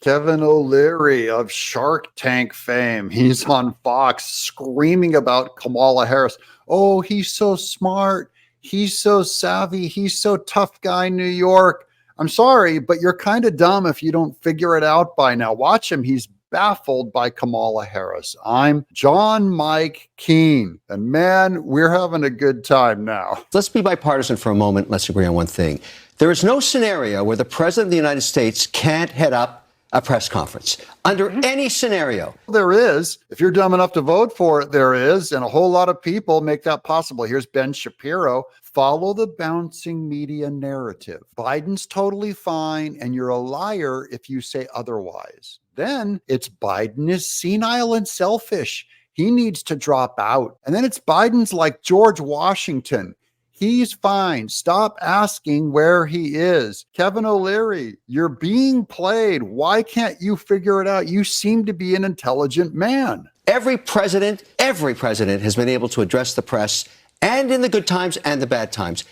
Kevin O'Leary of Shark Tank fame. He's on Fox screaming about Kamala Harris. Oh, he's so smart. He's so savvy. He's so tough guy, New York. I'm sorry, but you're kind of dumb if you don't figure it out by now. Watch him. He's baffled by Kamala Harris. I'm John Mike Keene, and man, we're having a good time now. Let's be bipartisan for a moment. Let's agree on one thing. There is no scenario where the president of the United States can't head up a press conference under any scenario. There is. If you're dumb enough to vote for it, there is. And a whole lot of people make that possible. Here's Ben Shapiro. Follow the bouncing media narrative. Biden's totally fine, and you're a liar if you say otherwise. Then it's Biden is senile and selfish. He needs to drop out. And then it's Biden's like George Washington. He's fine. Stop asking where he is. Kevin O'Leary, you're being played. Why can't you figure it out? You seem to be an intelligent man. Every president has been able to address the press, and in the good times and the bad times.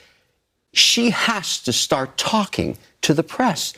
She has to start talking to the press,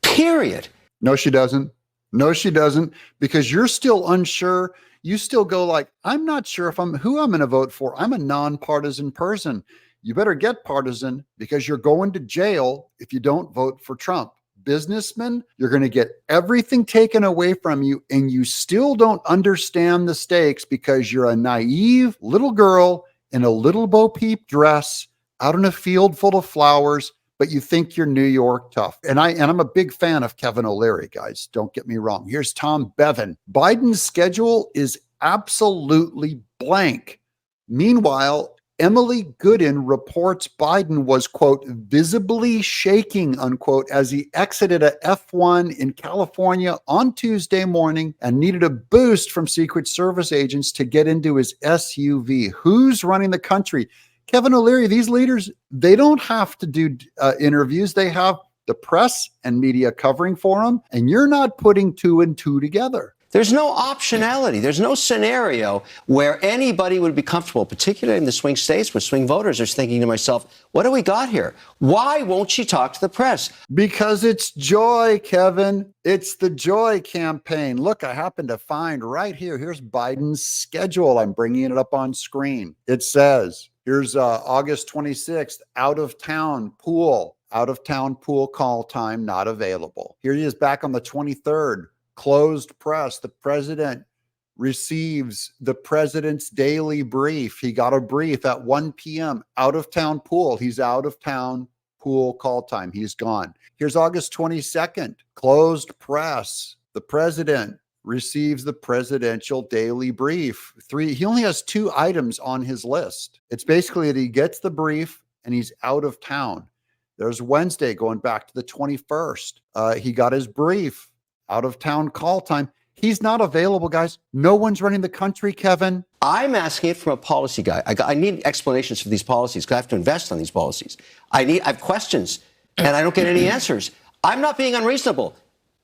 period. No, she doesn't. No, she doesn't, because you're still unsure. You still go like, I'm not sure who I'm going to vote for. I'm a nonpartisan person. You better get partisan, because you're going to jail if you don't vote for Trump. Businessmen, you're going to get everything taken away from you, and you still don't understand the stakes because you're a naive little girl in a little Bo Peep dress out in a field full of flowers, but you think you're New York tough. And I'm a big fan of Kevin O'Leary, guys. Don't get me wrong. Here's Tom Bevan. Biden's schedule is absolutely blank. Meanwhile, Emily Gooden reports Biden was, quote, visibly shaking, unquote, as he exited a F1 in California on Tuesday morning and needed a boost from Secret Service agents to get into his SUV. Who's running the country? Kevin O'Leary, these leaders, they don't have to do interviews. They have the press and media covering for them, and you're not putting two and two together. There's no optionality. There's no scenario where anybody would be comfortable, particularly in the swing states where swing voters are thinking to myself, what do we got here? Why won't she talk to the press? Because it's joy, Kevin. It's the joy campaign. Look, I happen to find right here. Here's Biden's schedule. I'm bringing it up on screen. It says, here's August 26th, out of town pool call time not available. Here he is back on the 23rd. Closed press. The president receives the president's daily brief. He got a brief at 1 p.m. Out of town pool. He's out of town pool call time. He's gone. Here's August 22nd. Closed press. The president receives the presidential daily brief. He only has 2 items on his list. It's basically that he gets the brief and he's out of town. There's Wednesday going back to the 21st. He got his brief. Out of town call time. He's not available, guys. No one's running the country, Kevin. I'm asking it from a policy guy. I need explanations for these policies because I have to invest on these policies. I have questions and I don't get any answers. I'm not being unreasonable.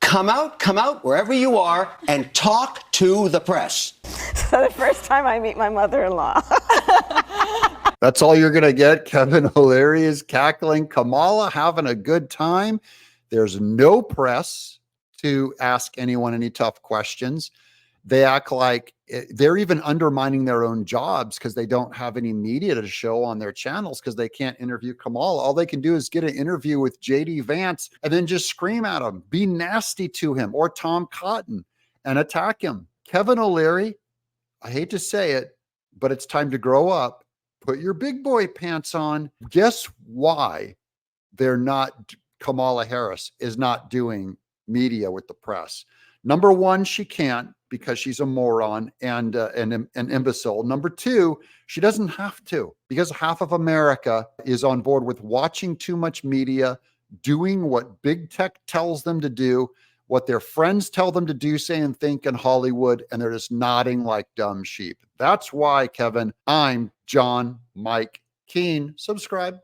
Come out wherever you are and talk to the press. So the first time I meet my mother-in-law. That's all you're going to get. Kevin O'Leary is cackling. Kamala having a good time. There's no press to ask anyone any tough questions. They act like they're even undermining their own jobs because they don't have any media to show on their channels because they can't interview Kamala. All they can do is get an interview with JD Vance and then just scream at him, be nasty to him, or Tom Cotton and attack him. Kevin O'Leary, I hate to say it, but it's time to grow up. Put your big boy pants on. Guess why Kamala Harris is not doing media with the press? Number one, she can't because she's a moron and an imbecile. Number two, she doesn't have to because half of America is on board with watching too much media, doing what big tech tells them to do, what their friends tell them to do, say, and think in Hollywood, and they're just nodding like dumb sheep. That's why, Kevin, I'm John Mike Keene. Subscribe.